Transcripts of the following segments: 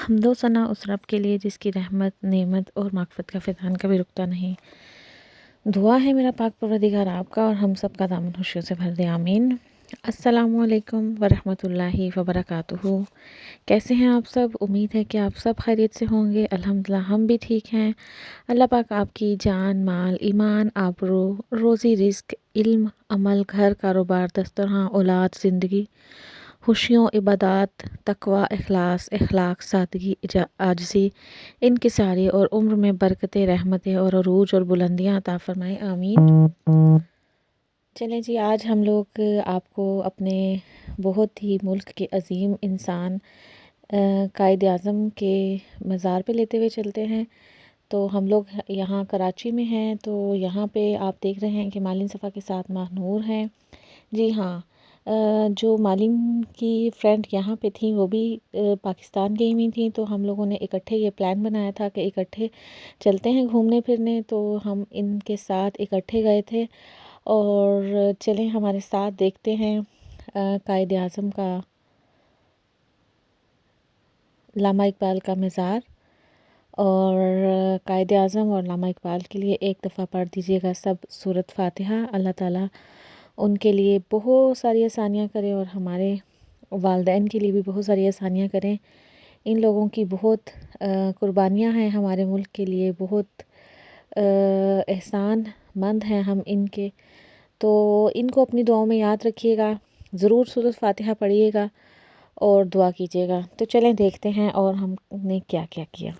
हम्दो सना उस रब के लिए जिसकी रहमत, नेमत और माग़फ़िरत का फ़ैज़ान कभी रुकता नहीं। दुआ है मेरा पाक परवरदिगार आपका और हम सब का दामन खुशियों से भर दे, आमीन। अस्सलामु अलैकुम वरहमतुल्लाहि वबरकातुहू। कैसे हैं आप सब? उम्मीद है कि आप सब खैरियत से होंगे। अल्हम्दुलिल्लाह हम भी ठीक हैं। अल्लाह पाक आपकी जान, माल, ईमान, आबरू, रोज़ी, रिज़्क, इल्म, अमल, घर, कारोबार, दस्तरखां, औलाद, ज़िंदगी, खुशियों, इबादत, तकवा, इखलास, इखलाक, सादगी, आजिज़ी, इनकिसारी और उम्र में बरकतें, रहमतें और अरूज और बुलंदियाँ अता फ़रमाए, आमीन। चलें जी, आज हम लोग आपको अपने बहुत ही मुल्क के अज़ीम इंसान कायद आज़म के मज़ार पे लेते हुए चलते हैं। तो हम लोग यहाँ कराची में हैं, तो यहाँ पे आप देख रहे हैं कि मालिन सफ़ा के साथ महानूर हैं। जी हाँ, जो मालिन की फ्रेंड यहाँ पे थी वो भी पाकिस्तान गई हुई थी, तो हम लोगों ने इकट्ठे ये प्लान बनाया था कि इकट्ठे चलते हैं घूमने फिरने। तो हम इनके साथ इकट्ठे गए थे और चलें हमारे साथ देखते हैं कायद आज़म का, लामा इकबाल का मज़ार। और कायद आज़म और लामा इकबाल के लिए एक दफ़ा पढ़ दीजिएगा सब सूरत फ़ातिहा। अल्लाह ताला उनके लिए बहुत सारी आसानियाँ करें और हमारे वालिदैन के लिए भी बहुत सारी आसानियाँ करें। इन लोगों की बहुत कुर्बानियाँ हैं हमारे मुल्क के लिए, बहुत एहसान मंद हैं हम इनके। तो इनको अपनी दुआओं में याद रखिएगा, ज़रूर सूरत फ़ातिहा पढ़िएगा और दुआ कीजिएगा। तो चलें देखते हैं और हमने क्या क्या किया।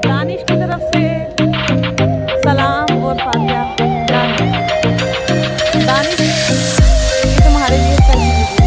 दानिश की तरफ से सलाम और फातिहा। दानिश, ये तुम्हारे लिए स्पेशल वीडियो।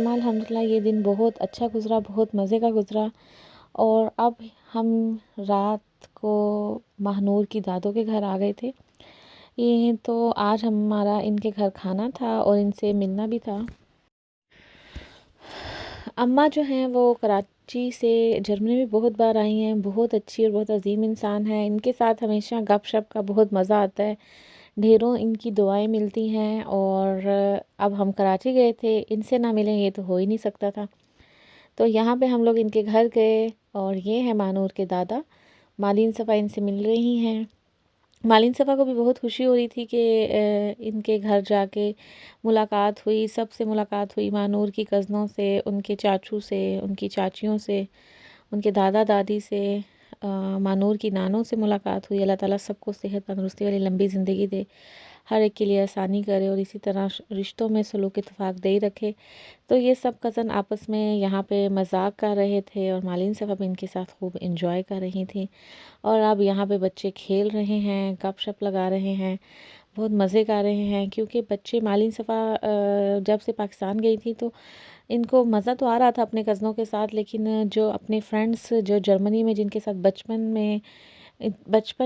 सुमा अल्हम्दुलिल्लाह ये दिन बहुत अच्छा गुज़रा, बहुत मज़े का गुज़रा। और अब हम रात को महानूर की दादों के घर आ गए थे। ये तो आज हमारा इनके घर खाना था और इनसे मिलना भी था। अम्मा जो हैं वो कराची से जर्मनी में बहुत बार आई हैं, बहुत अच्छी और बहुत अजीम इंसान है। इनके साथ हमेशा गपशप का बहुत मज़ा आता है, ढेरों इनकी दुआएं मिलती हैं। और अब हम कराची गए थे, इनसे ना मिलें ये तो हो ही नहीं सकता था। तो यहाँ पे हम लोग इनके घर गए और ये है मानूर के दादा। मालीन सफ़ा इनसे मिल रही हैं। मालिन सफ़ा को भी बहुत खुशी हो रही थी कि इनके घर जाके मुलाकात हुई, सबसे मुलाकात हुई, मानूर की कज़नों से, उनके चाचू से, उनकी चाचियों से, उनके दादा दादी से, मानूर की नानों से मुलाकात हुई। अल्लाह ताला सबको सेहत तंदुरुस्ती वाली लंबी ज़िंदगी दे, हर एक के लिए आसानी करे और इसी तरह रिश्तों में सलूक इत्तेफाक दे ही रखे। तो ये सब कज़न आपस में यहाँ पे मजाक कर रहे थे और मालिन सफ़ा भी इनके साथ खूब इंजॉय कर रही थी। और अब यहाँ पे बच्चे खेल रहे हैं, गपशप लगा रहे हैं, बहुत मज़े कर रहे हैं। क्योंकि बच्चे मालिन सफ़ा जब से पाकिस्तान गई थी तो इनको मज़ा तो आ रहा था अपने कज़नों के साथ, लेकिन जो अपने फ्रेंड्स जो जर्मनी में जिनके साथ बचपन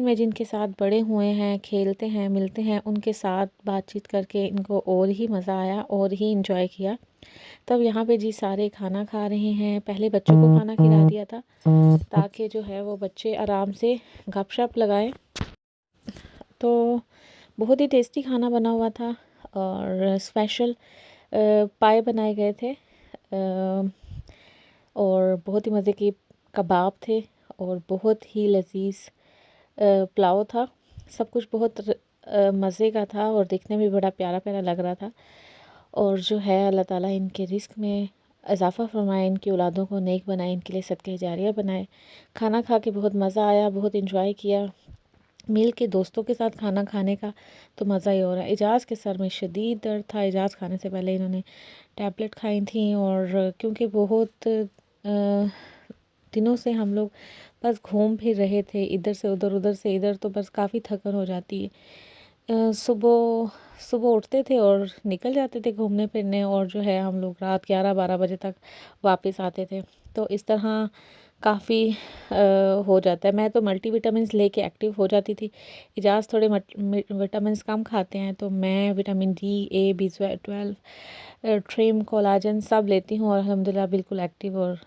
में जिनके साथ बड़े हुए हैं, खेलते हैं, मिलते हैं, उनके साथ बातचीत करके इनको और ही मज़ा आया और ही इंजॉय किया। तब यहाँ पे जी सारे खाना खा रहे हैं। पहले बच्चों को खाना खिला दिया था ताकि जो है वो बच्चे आराम से गपशप लगाएं। तो बहुत ही टेस्टी खाना बना हुआ था और स्पेशल पाए बनाए गए थे और बहुत ही मज़े के कबाब थे और बहुत ही लजीज पुलाव था। सब कुछ बहुत मज़े का था और देखने में बड़ा प्यारा प्यारा लग रहा था। और जो है अल्लाह ताला इनके रिस्क में इजाफ़ा फरमाए, इनकी औलादों को नेक बनाए, इनके लिए सदक़े जारिया बनाए। खाना खा के बहुत मज़ा आया, बहुत इंजॉय किया। मिल के दोस्तों के साथ खाना खाने का तो मज़ा ही हो रहा है। एजाज़ के सर में शदीद दर्द था। एजाज़ खाने से पहले इन्होंने टैबलेट खाई थी और क्योंकि बहुत दिनों से हम लोग बस घूम फिर रहे थे, इधर से उधर, उधर से इधर, तो बस काफ़ी थकन हो जाती है। सुबह सुबह उठते थे और निकल जाते थे घूमने फिरने और जो है हम लोग रात 11-12 बजे तक वापस आते थे। तो इस तरह काफ़ी हो जाता है। मैं तो मल्टीविटामिन्स लेके एक्टिव हो जाती थी। इजाज़ थोड़े विटामिन्स कम खाते हैं तो मैं विटामिन डी, ए, B12, ट्रिम, कोलाजन सब लेती हूँ और अल्हम्दुलिल्लाह बिल्कुल एक्टिव और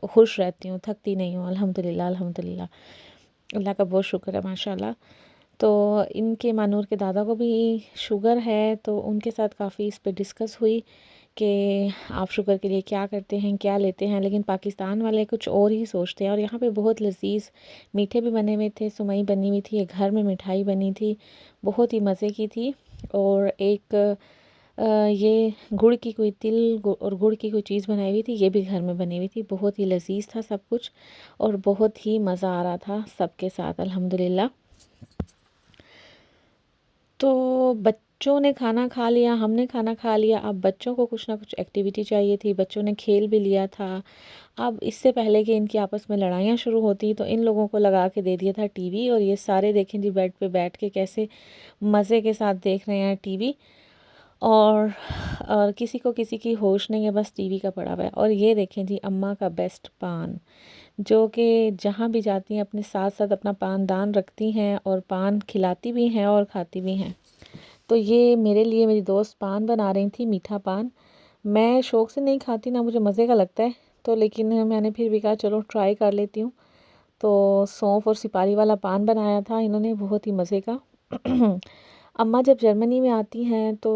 खुश रहती हूँ, थकती नहीं हूँ। अल्हम्दुलिल्लाह अल्हम्दुलिल्लाह, अल्लाह का बहुत शुक्र है माशाल्लाह। तो इनके मानूर के दादा को भी शुगर है तो उनके साथ काफ़ी इस पे डिस्कस हुई कि आप शुगर के लिए क्या करते हैं, क्या लेते हैं। लेकिन पाकिस्तान वाले कुछ और ही सोचते हैं। और यहाँ पे बहुत लजीज मीठे भी बने हुए थे, सुमई बनी हुई थी, एक घर में मिठाई बनी थी, बहुत ही मज़े की थी। और एक ये गुड़ की कोई और गुड़ की कोई चीज़ बनाई हुई थी, ये भी घर में बनी हुई थी। बहुत ही लजीज था सब कुछ और बहुत ही मज़ा आ रहा था सबके साथ अल्हम्दुलिल्लाह। तो बच्चों ने खाना खा लिया, हमने खाना खा लिया। अब बच्चों को कुछ ना कुछ एक्टिविटी चाहिए थी, बच्चों ने खेल भी लिया था। अब इससे पहले कि इनकी आपस में लड़ाइयाँ शुरू होती तो इन लोगों को लगा के दे दिया था टीवी और ये सारे देखें जी बेड पे बैठ के कैसे मज़े के साथ देख रहे हैं टीवी। और किसी को किसी की होश नहीं है, बस टीवी का पड़ा हुआ है। और ये देखें जी अम्मा का बेस्ट पान, जो कि जहाँ भी जाती हैं अपने साथ साथ अपना पान दान रखती हैं और पान खिलाती भी हैं और खाती भी हैं। तो ये मेरे लिए मेरी दोस्त पान बना रही थी, मीठा पान। मैं शौक़ से नहीं खाती, ना मुझे मज़े का लगता है, तो लेकिन मैंने फिर भी कहा चलो ट्राई कर लेती हूँ। तो सौंफ और सिपारी वाला पान बनाया था इन्होंने, बहुत ही मज़े का। अम्मा जब जर्मनी में आती हैं तो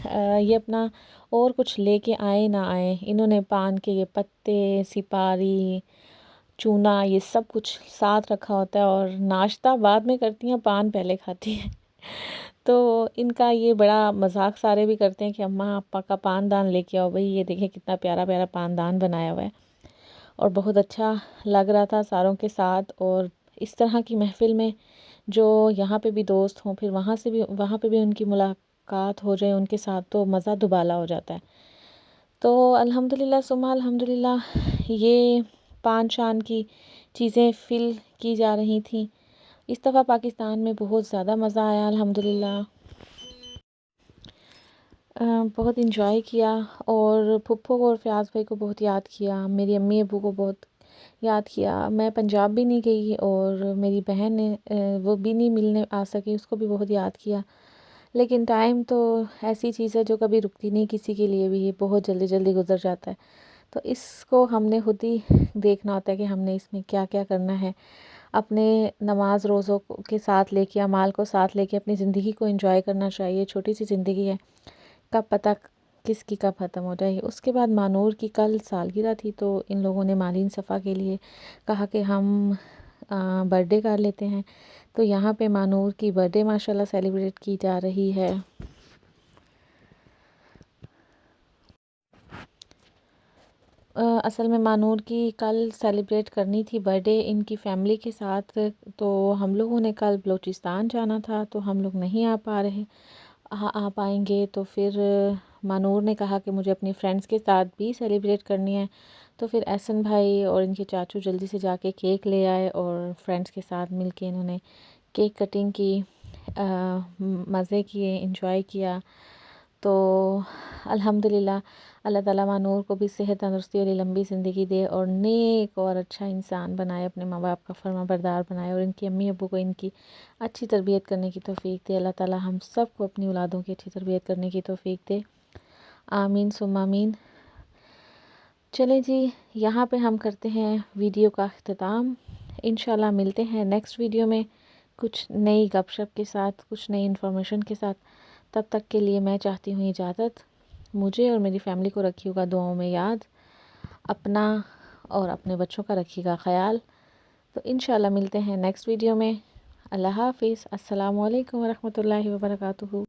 ये अपना और कुछ लेके आए ना आए, इन्होंने पान के ये पत्ते, सिपारी, चूना, ये सब कुछ साथ रखा होता है और नाश्ता बाद में करती हैं, पान पहले खाती हैं। तो इनका ये बड़ा मजाक सारे भी करते हैं कि अम्मा आपा का पान दान लेके आओ भाई, ये देखें कितना प्यारा प्यारा पान दान बनाया हुआ है। और बहुत अच्छा लग रहा था सारों के साथ। और इस तरह की महफ़िल में जो यहाँ पे भी दोस्त हों, फिर वहाँ पे भी उनकी मुलाकात हो जाए उनके साथ, तो मज़ा दुबाला हो जाता है। तो अल्हम्दुलिल्लाह सुम्मा अल्हम्दुलिल्लाह ये पान शान की चीज़ें फ़िल की जा रही थी। इस दफ़ा पाकिस्तान में बहुत ज़्यादा मज़ा आया अल्हम्दुलिल्लाह। बहुत इन्जॉय किया और फुप्पो को और फ़याज़ भाई को बहुत याद किया, मेरी अम्मी अब्बू को बहुत याद किया। मैं पंजाब भी नहीं गई और मेरी बहन ने वो भी नहीं मिलने आ सकी, उसको भी बहुत याद किया। लेकिन टाइम तो ऐसी चीज़ है जो कभी रुकती नहीं किसी के लिए भी, ये बहुत जल्दी जल्दी गुजर जाता है। तो इसको हमने खुद ही देखना होता है कि हमने इसमें क्या क्या करना है। अपने नमाज रोज़ों के साथ लेके, अमाल को साथ लेके अपनी ज़िंदगी को एंजॉय करना चाहिए। छोटी सी ज़िंदगी है, कब पता किसकी कब ख़त्म हो जाए। उसके बाद मानूर की कल सालगिरह थी, तो इन लोगों ने मालिन सफ़ा के लिए कहा कि हम बर्थडे कर लेते हैं। तो यहाँ पे मानूर की बर्थडे माशाल्लाह सेलिब्रेट की जा रही है। असल में मानूर की कल सेलिब्रेट करनी थी बर्थडे इनकी फ़ैमिली के साथ। तो हम लोगों ने कल बलूचिस्तान जाना था, तो हम लोग नहीं आ पा रहे। आ पाएंगे तो फिर मानूर ने कहा कि मुझे अपनी फ्रेंड्स के साथ भी सेलिब्रेट करनी है। तो फिर एहसन भाई और इनके चाचू जल्दी से जाके केक ले आए और फ्रेंड्स के साथ मिलके इन्होंने केक कटिंग की, मज़े किए, इंजॉय किया। तो अल्हम्दुलिल्लाह अल्लाह ताला मानूर को भी सेहत तंदुरुस्ती और लंबी ज़िंदगी दे और नेक और अच्छा इंसान बनाए, अपने माँ बाप का फर्माबरदार बनाए और इनकी अम्मी अब्बू को इनकी अच्छी तरबियत करने की तौफीक दे। अल्लाह ताला हम सब को अपनी औलादों की अच्छी तरबियत करने की तौफीक दे। आमीन सुम्मा आमीन। चलें जी, यहाँ पे हम करते हैं वीडियो का अख्तिताम। इंशाल्लाह मिलते हैं नेक्स्ट वीडियो में कुछ नई गपशप के साथ, कुछ नई इन्फॉर्मेशन के साथ। तब तक के लिए मैं चाहती हूँ इजाज़त। मुझे और मेरी फ़ैमिली को रखिएगा दुआओं में याद, अपना और अपने बच्चों का रखिएगा ख़याल। तो इंशाल्लाह मिलते हैं नेक्स्ट वीडियो में। अल्लाह हाफ़िज़। अस्सलामु अलैकुम वरहमतुल्लाहि वबरकातुहू।